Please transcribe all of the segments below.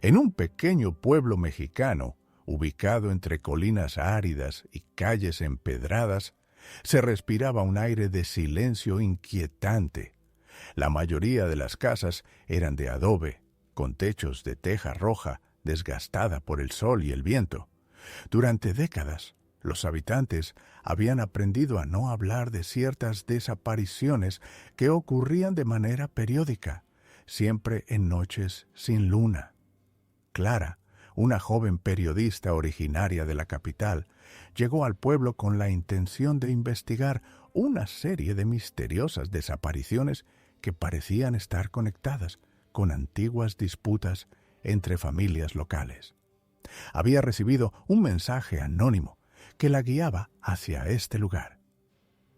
En un pequeño pueblo mexicano, ubicado entre colinas áridas y calles empedradas, se respiraba un aire de silencio inquietante. La mayoría de las casas eran de adobe, con techos de teja roja desgastada por el sol y el viento. Durante décadas, los habitantes habían aprendido a no hablar de ciertas desapariciones que ocurrían de manera periódica, siempre en noches sin luna. Clara, una joven periodista originaria de la capital, llegó al pueblo con la intención de investigar una serie de misteriosas desapariciones que parecían estar conectadas con antiguas disputas entre familias locales. Había recibido un mensaje anónimo que la guiaba hacia este lugar.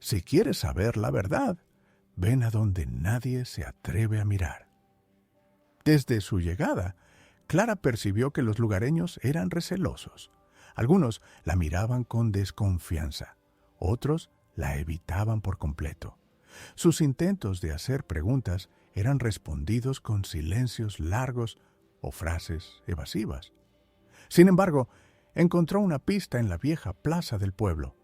Si quieres saber la verdad, ven a donde nadie se atreve a mirar. Desde su llegada, Clara percibió que los lugareños eran recelosos. Algunos la miraban con desconfianza, otros la evitaban por completo. Sus intentos de hacer preguntas eran respondidos con silencios largos o frases evasivas. Sin embargo, encontró una pista en la vieja plaza del pueblo,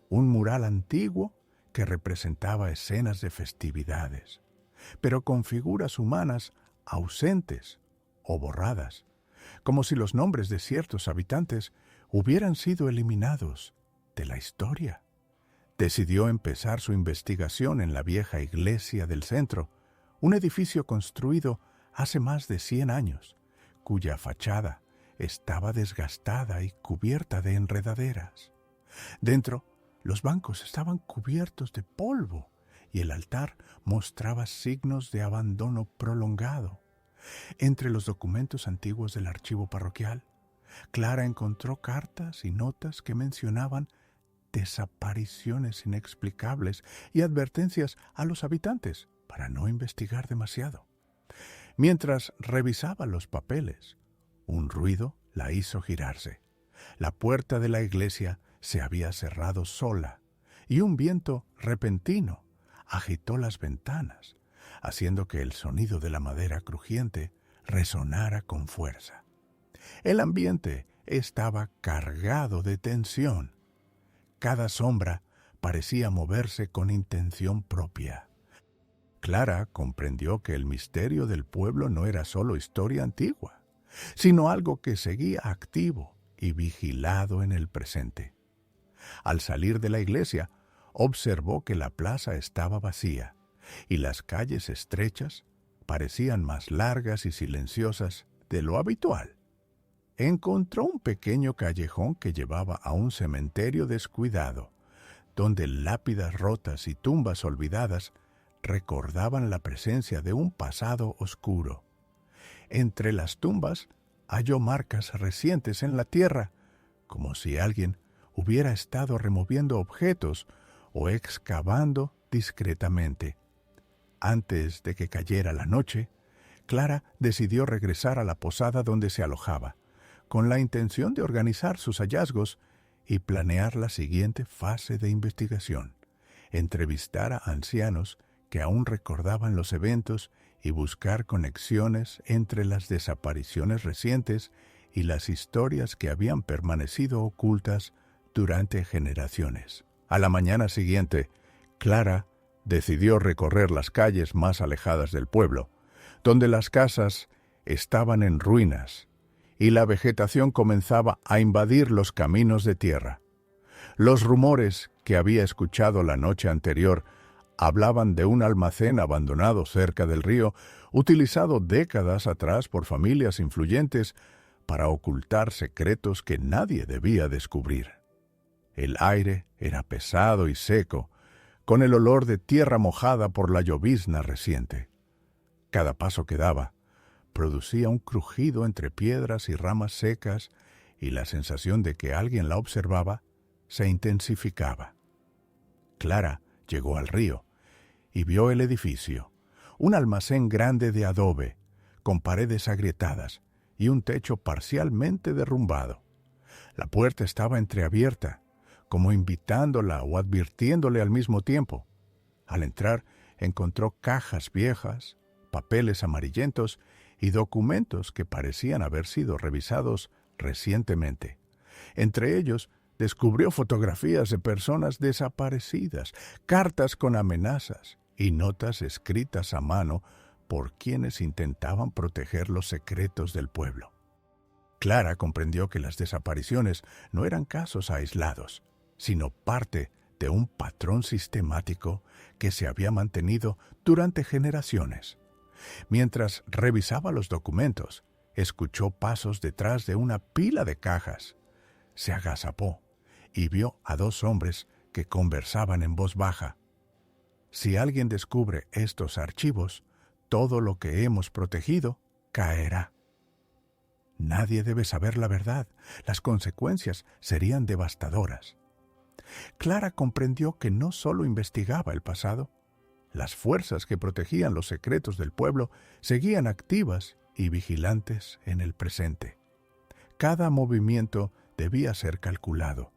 un mural antiguo que representaba escenas de festividades, pero con figuras humanas ausentes o borradas, como si los nombres de ciertos habitantes hubieran sido eliminados de la historia. Decidió empezar su investigación en la vieja iglesia del centro, un edificio construido hace más de 100 años, cuya fachada estaba desgastada y cubierta de enredaderas. Dentro, los bancos estaban cubiertos de polvo y el altar mostraba signos de abandono prolongado. Entre los documentos antiguos del archivo parroquial, Clara encontró cartas y notas que mencionaban desapariciones inexplicables y advertencias a los habitantes para no investigar demasiado. Mientras revisaba los papeles, un ruido la hizo girarse. La puerta de la iglesia se había cerrado sola y un viento repentino agitó las ventanas, haciendo que el sonido de la madera crujiente resonara con fuerza. El ambiente estaba cargado de tensión. Cada sombra parecía moverse con intención propia. Clara comprendió que el misterio del pueblo no era solo historia antigua, sino algo que seguía activo y vigilado en el presente. Al salir de la iglesia, observó que la plaza estaba vacía y las calles estrechas parecían más largas y silenciosas de lo habitual. Encontró un pequeño callejón que llevaba a un cementerio descuidado, donde lápidas rotas y tumbas olvidadas recordaban la presencia de un pasado oscuro. Entre las tumbas halló marcas recientes en la tierra, como si alguien hubiera estado removiendo objetos o excavando discretamente. Antes de que cayera la noche, Clara decidió regresar a la posada donde se alojaba, con la intención de organizar sus hallazgos y planear la siguiente fase de investigación: entrevistar a ancianos que aún recordaban los eventos y buscar conexiones entre las desapariciones recientes y las historias que habían permanecido ocultas durante generaciones. A la mañana siguiente, Clara decidió recorrer las calles más alejadas del pueblo, donde las casas estaban en ruinas y la vegetación comenzaba a invadir los caminos de tierra. Los rumores que había escuchado la noche anterior hablaban de un almacén abandonado cerca del río, utilizado décadas atrás por familias influyentes para ocultar secretos que nadie debía descubrir. El aire era pesado y seco, con el olor de tierra mojada por la llovizna reciente. Cada paso que daba producía un crujido entre piedras y ramas secas, y la sensación de que alguien la observaba se intensificaba. Clara llegó al río y vio el edificio, un almacén grande de adobe, con paredes agrietadas y un techo parcialmente derrumbado. La puerta estaba entreabierta, como invitándola o advirtiéndole al mismo tiempo. Al entrar, encontró cajas viejas, papeles amarillentos y documentos que parecían haber sido revisados recientemente. Entre ellos, descubrió fotografías de personas desaparecidas, cartas con amenazas y notas escritas a mano por quienes intentaban proteger los secretos del pueblo. Clara comprendió que las desapariciones no eran casos aislados, sino parte de un patrón sistemático que se había mantenido durante generaciones. Mientras revisaba los documentos, escuchó pasos detrás de una pila de cajas. Se agazapó y vio a dos hombres que conversaban en voz baja. Si alguien descubre estos archivos, todo lo que hemos protegido caerá. Nadie debe saber la verdad. Las consecuencias serían devastadoras. Clara comprendió que no solo investigaba el pasado. Las fuerzas que protegían los secretos del pueblo seguían activas y vigilantes en el presente. Cada movimiento debía ser calculado,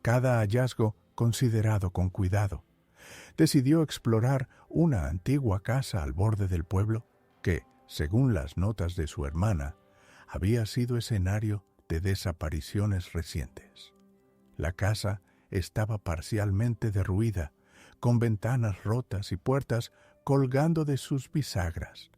cada hallazgo considerado con cuidado. Decidió explorar una antigua casa al borde del pueblo que, según las notas de su hermana, había sido escenario de desapariciones recientes. La casa estaba parcialmente derruida, con ventanas rotas y puertas colgando de sus bisagras.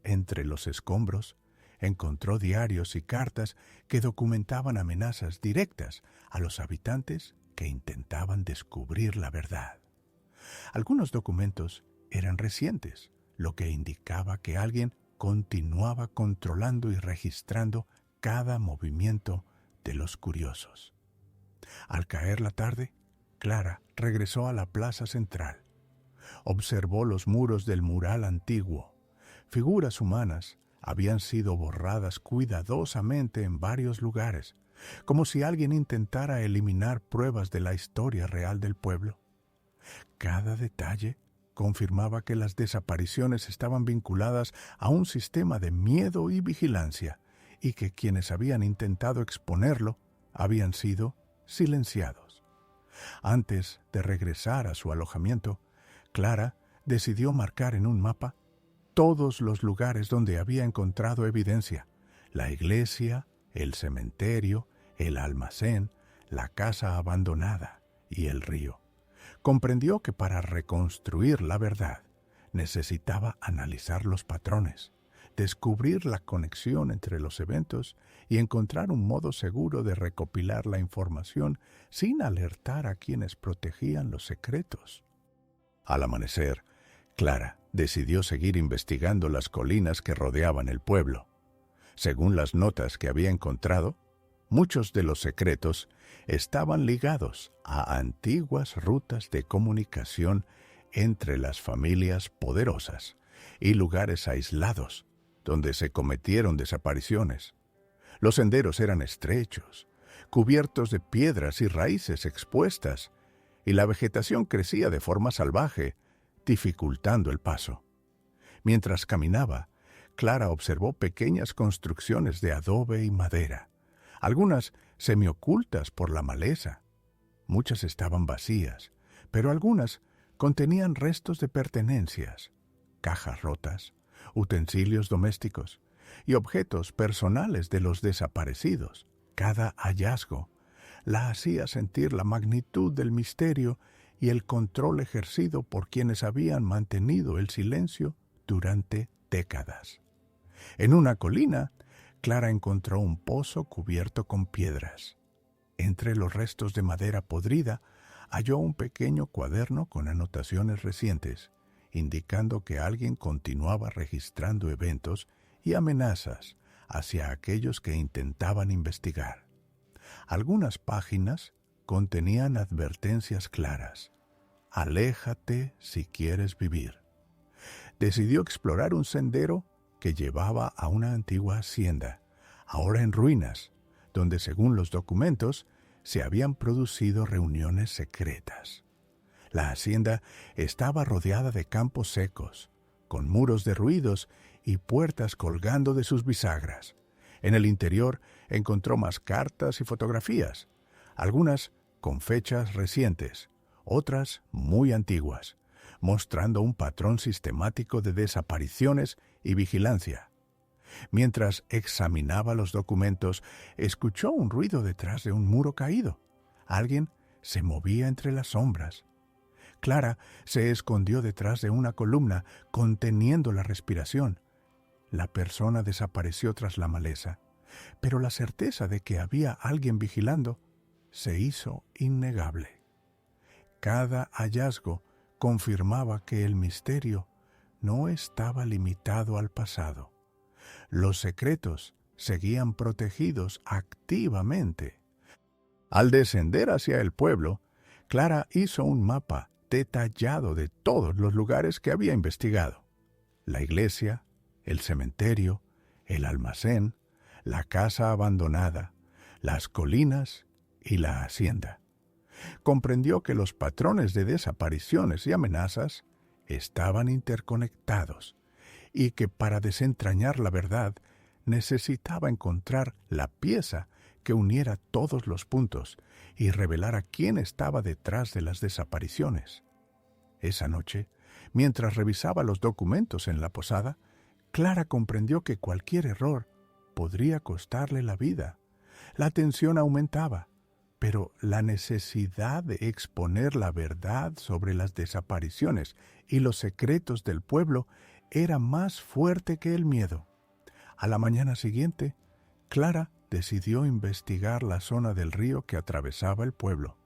Entre los escombros encontró diarios y cartas que documentaban amenazas directas a los habitantes que intentaban descubrir la verdad. Algunos documentos eran recientes, lo que indicaba que alguien continuaba controlando y registrando cada movimiento de los curiosos. Al caer la tarde, Clara regresó a la plaza central. Observó los muros del mural antiguo. Figuras humanas habían sido borradas cuidadosamente en varios lugares, como si alguien intentara eliminar pruebas de la historia real del pueblo. Cada detalle confirmaba que las desapariciones estaban vinculadas a un sistema de miedo y vigilancia, y que quienes habían intentado exponerlo habían sido silenciados. Antes de regresar a su alojamiento, Clara decidió marcar en un mapa todos los lugares donde había encontrado evidencia: la iglesia, el cementerio, el almacén, la casa abandonada y el río. Comprendió que para reconstruir la verdad necesitaba analizar los patrones, descubrir la conexión entre los eventos y encontrar un modo seguro de recopilar la información sin alertar a quienes protegían los secretos. Al amanecer, Clara decidió seguir investigando las colinas que rodeaban el pueblo. Según las notas que había encontrado, muchos de los secretos estaban ligados a antiguas rutas de comunicación entre las familias poderosas y lugares aislados donde se cometieron desapariciones. Los senderos eran estrechos, cubiertos de piedras y raíces expuestas, y la vegetación crecía de forma salvaje, dificultando el paso. Mientras caminaba, Clara observó pequeñas construcciones de adobe y madera, algunas semiocultas por la maleza. Muchas estaban vacías, pero algunas contenían restos de pertenencias, cajas rotas, utensilios domésticos y objetos personales de los desaparecidos. Cada hallazgo la hacía sentir la magnitud del misterio y el control ejercido por quienes habían mantenido el silencio durante décadas. En una colina, Clara encontró un pozo cubierto con piedras. Entre los restos de madera podrida, halló un pequeño cuaderno con anotaciones recientes, indicando que alguien continuaba registrando eventos y amenazas hacia aquellos que intentaban investigar. Algunas páginas contenían advertencias claras: aléjate si quieres vivir. Decidió explorar un sendero que llevaba a una antigua hacienda, ahora en ruinas, donde, según los documentos, se habían producido reuniones secretas. La hacienda estaba rodeada de campos secos, con muros derruidos y puertas colgando de sus bisagras. En el interior encontró más cartas y fotografías, algunas con fechas recientes, otras muy antiguas, mostrando un patrón sistemático de desapariciones y vigilancia. Mientras examinaba los documentos, escuchó un ruido detrás de un muro caído. Alguien se movía entre las sombras. Clara se escondió detrás de una columna, conteniendo la respiración. La persona desapareció tras la maleza, pero la certeza de que había alguien vigilando se hizo innegable. Cada hallazgo confirmaba que el misterio no estaba limitado al pasado. Los secretos seguían protegidos activamente. Al descender hacia el pueblo, Clara hizo un mapa detallado de todos los lugares que había investigado: la iglesia, el cementerio, el almacén, la casa abandonada, las colinas y la hacienda. Comprendió que los patrones de desapariciones y amenazas estaban interconectados y que para desentrañar la verdad necesitaba encontrar la pieza que uniera todos los puntos y revelara quién estaba detrás de las desapariciones. Esa noche, mientras revisaba los documentos en la posada, Clara comprendió que cualquier error podría costarle la vida. La tensión aumentaba, pero la necesidad de exponer la verdad sobre las desapariciones y los secretos del pueblo era más fuerte que el miedo. A la mañana siguiente, Clara decidió investigar la zona del río que atravesaba el pueblo.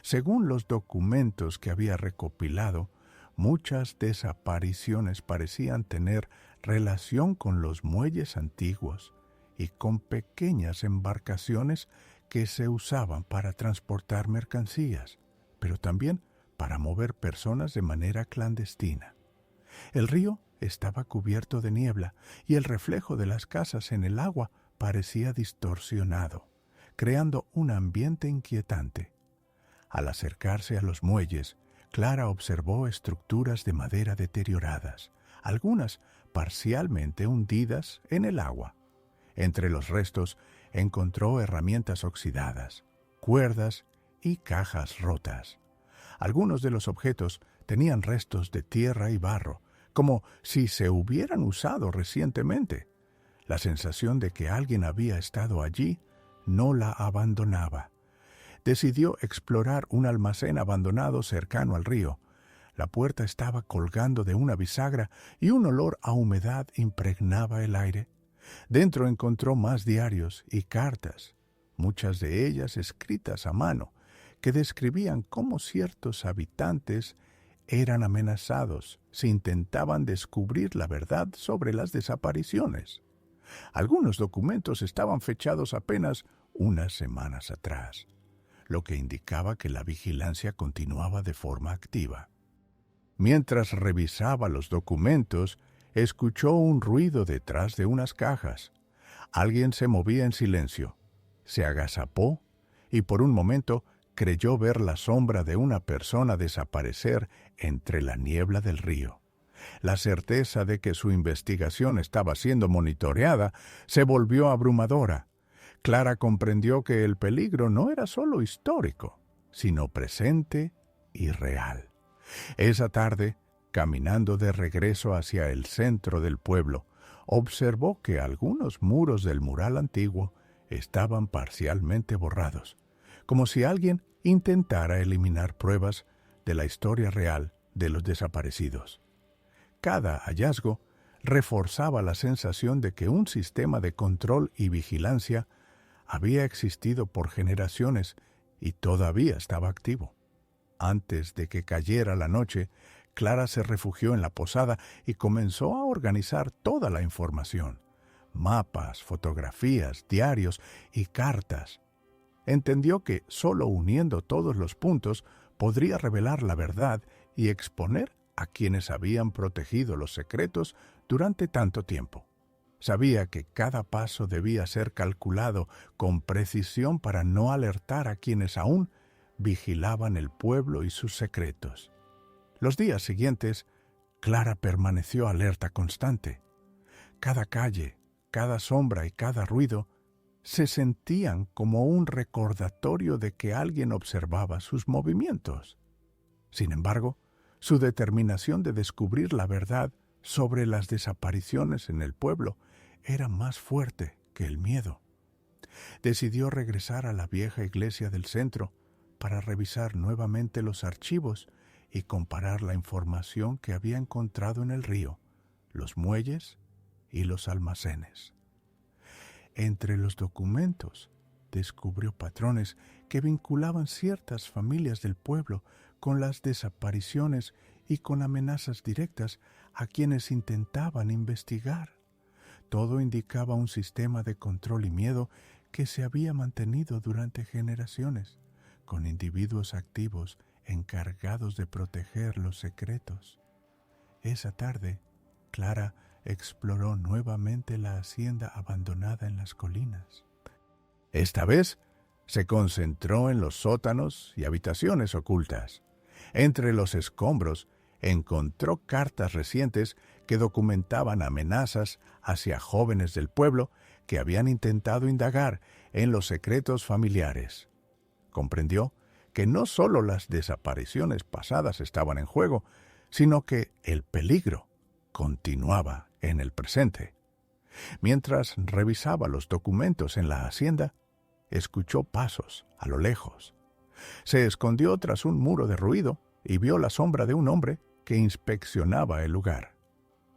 Según los documentos que había recopilado, muchas desapariciones parecían tener relación con los muelles antiguos y con pequeñas embarcaciones que se usaban para transportar mercancías, pero también para mover personas de manera clandestina. El río estaba cubierto de niebla y el reflejo de las casas en el agua parecía distorsionado, creando un ambiente inquietante. Al acercarse a los muelles, Clara observó estructuras de madera deterioradas, algunas parcialmente hundidas en el agua. Entre los restos encontró herramientas oxidadas, cuerdas y cajas rotas. Algunos de los objetos tenían restos de tierra y barro, como si se hubieran usado recientemente. La sensación de que alguien había estado allí no la abandonaba. Decidió explorar un almacén abandonado cercano al río. La puerta estaba colgando de una bisagra y un olor a humedad impregnaba el aire. Dentro encontró más diarios y cartas, muchas de ellas escritas a mano, que describían cómo ciertos habitantes eran amenazados si intentaban descubrir la verdad sobre las desapariciones. Algunos documentos estaban fechados apenas unas semanas atrás, lo que indicaba que la vigilancia continuaba de forma activa. Mientras revisaba los documentos, escuchó un ruido detrás de unas cajas. Alguien se movía en silencio, se agazapó y por un momento creyó ver la sombra de una persona desaparecer entre la niebla del río. La certeza de que su investigación estaba siendo monitoreada se volvió abrumadora. Clara comprendió que el peligro no era solo histórico, sino presente y real. Esa tarde, caminando de regreso hacia el centro del pueblo, observó que algunos muros del mural antiguo estaban parcialmente borrados, como si alguien intentara eliminar pruebas de la historia real de los desaparecidos. Cada hallazgo reforzaba la sensación de que un sistema de control y vigilancia había existido por generaciones y todavía estaba activo. Antes de que cayera la noche, Clara se refugió en la posada y comenzó a organizar toda la información: mapas, fotografías, diarios y cartas. Entendió que solo uniendo todos los puntos podría revelar la verdad y exponer a quienes habían protegido los secretos durante tanto tiempo. Sabía que cada paso debía ser calculado con precisión para no alertar a quienes aún vigilaban el pueblo y sus secretos. Los días siguientes, Clara permaneció alerta constante. Cada calle, cada sombra y cada ruido se sentían como un recordatorio de que alguien observaba sus movimientos. Sin embargo, su determinación de descubrir la verdad sobre las desapariciones en el pueblo era más fuerte que el miedo. Decidió regresar a la vieja iglesia del centro para revisar nuevamente los archivos y comparar la información que había encontrado en el río, los muelles y los almacenes. Entre los documentos descubrió patrones que vinculaban ciertas familias del pueblo con las desapariciones y con amenazas directas a quienes intentaban investigar. Todo indicaba un sistema de control y miedo que se había mantenido durante generaciones, con individuos activos encargados de proteger los secretos. Esa tarde, Clara exploró nuevamente la hacienda abandonada en las colinas. Esta vez se concentró en los sótanos y habitaciones ocultas. Entre los escombros encontró cartas recientes que documentaban amenazas hacia jóvenes del pueblo que habían intentado indagar en los secretos familiares. Comprendió que no solo las desapariciones pasadas estaban en juego, sino que el peligro continuaba en el presente. Mientras revisaba los documentos en la hacienda, escuchó pasos a lo lejos. Se escondió tras un muro de ruido y vio la sombra de un hombre que inspeccionaba el lugar.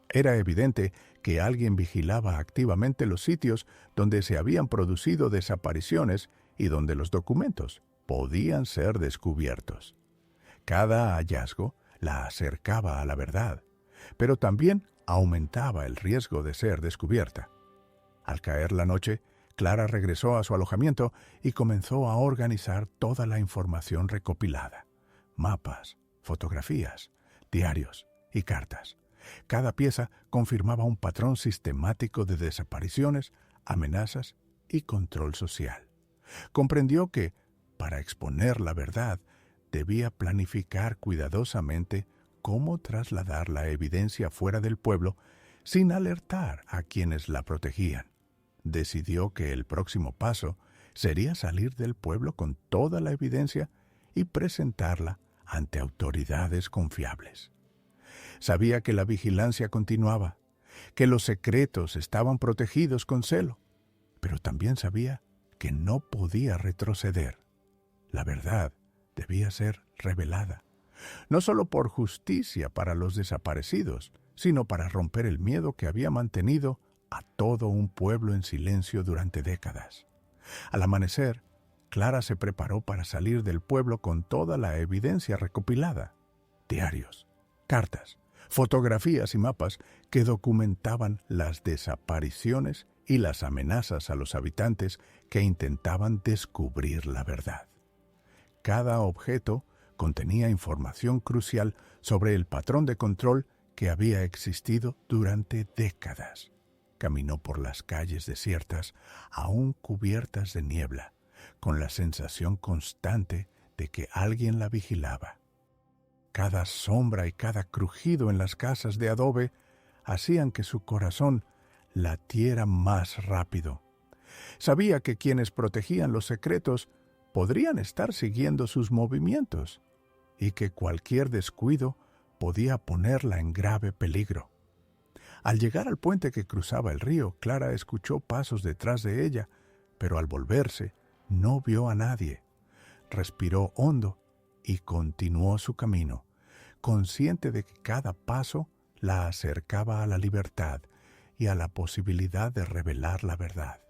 Era evidente que alguien vigilaba activamente los sitios donde se habían producido desapariciones y donde los documentos podían ser descubiertos. Cada hallazgo la acercaba a la verdad, pero también aumentaba el riesgo de ser descubierta. Al caer la noche, Clara regresó a su alojamiento y comenzó a organizar toda la información recopilada: mapas, fotografías, diarios y cartas. Cada pieza confirmaba un patrón sistemático de desapariciones, amenazas y control social. Comprendió que, para exponer la verdad, debía planificar cuidadosamente cómo trasladar la evidencia fuera del pueblo sin alertar a quienes la protegían. Decidió que el próximo paso sería salir del pueblo con toda la evidencia y presentarla ante autoridades confiables. Sabía que la vigilancia continuaba, que los secretos estaban protegidos con celo, pero también sabía que no podía retroceder. La verdad debía ser revelada, no solo por justicia para los desaparecidos, sino para romper el miedo que había mantenido a todo un pueblo en silencio durante décadas. Al amanecer, Clara se preparó para salir del pueblo con toda la evidencia recopilada: diarios, cartas, fotografías y mapas que documentaban las desapariciones y las amenazas a los habitantes que intentaban descubrir la verdad. Cada objeto contenía información crucial sobre el patrón de control que había existido durante décadas. Caminó por las calles desiertas, aún cubiertas de niebla, con la sensación constante de que alguien la vigilaba. Cada sombra y cada crujido en las casas de adobe hacían que su corazón latiera más rápido. Sabía que quienes protegían los secretos podrían estar siguiendo sus movimientos y que cualquier descuido podía ponerla en grave peligro. Al llegar al puente que cruzaba el río, Clara escuchó pasos detrás de ella, pero al volverse no vio a nadie. Respiró hondo y continuó su camino, consciente de que cada paso la acercaba a la libertad y a la posibilidad de revelar la verdad.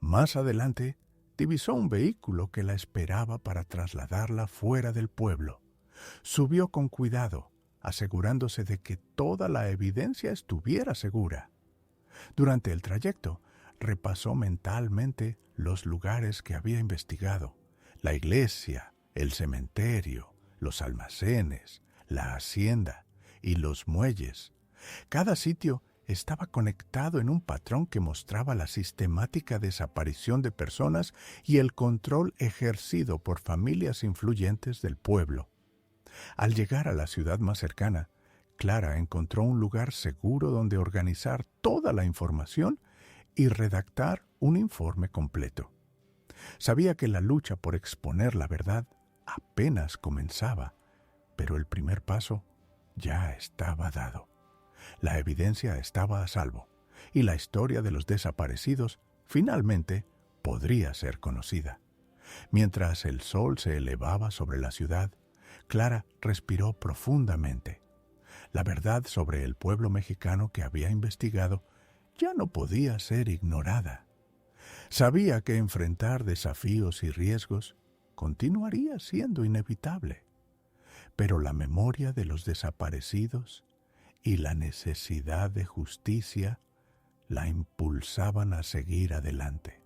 Más adelante, divisó un vehículo que la esperaba para trasladarla fuera del pueblo. Subió con cuidado, asegurándose de que toda la evidencia estuviera segura. Durante el trayecto, repasó mentalmente los lugares que había investigado: la iglesia, el cementerio, los almacenes, la hacienda y los muelles. Cada sitio estaba conectado en un patrón que mostraba la sistemática desaparición de personas y el control ejercido por familias influyentes del pueblo. Al llegar a la ciudad más cercana, Clara encontró un lugar seguro donde organizar toda la información y redactar un informe completo. Sabía que la lucha por exponer la verdad apenas comenzaba, pero el primer paso ya estaba dado. La evidencia estaba a salvo, y la historia de los desaparecidos finalmente podría ser conocida. Mientras el sol se elevaba sobre la ciudad, Clara respiró profundamente. La verdad sobre el pueblo mexicano que había investigado ya no podía ser ignorada. Sabía que enfrentar desafíos y riesgos continuaría siendo inevitable, pero la memoria de los desaparecidos y la necesidad de justicia la impulsaban a seguir adelante.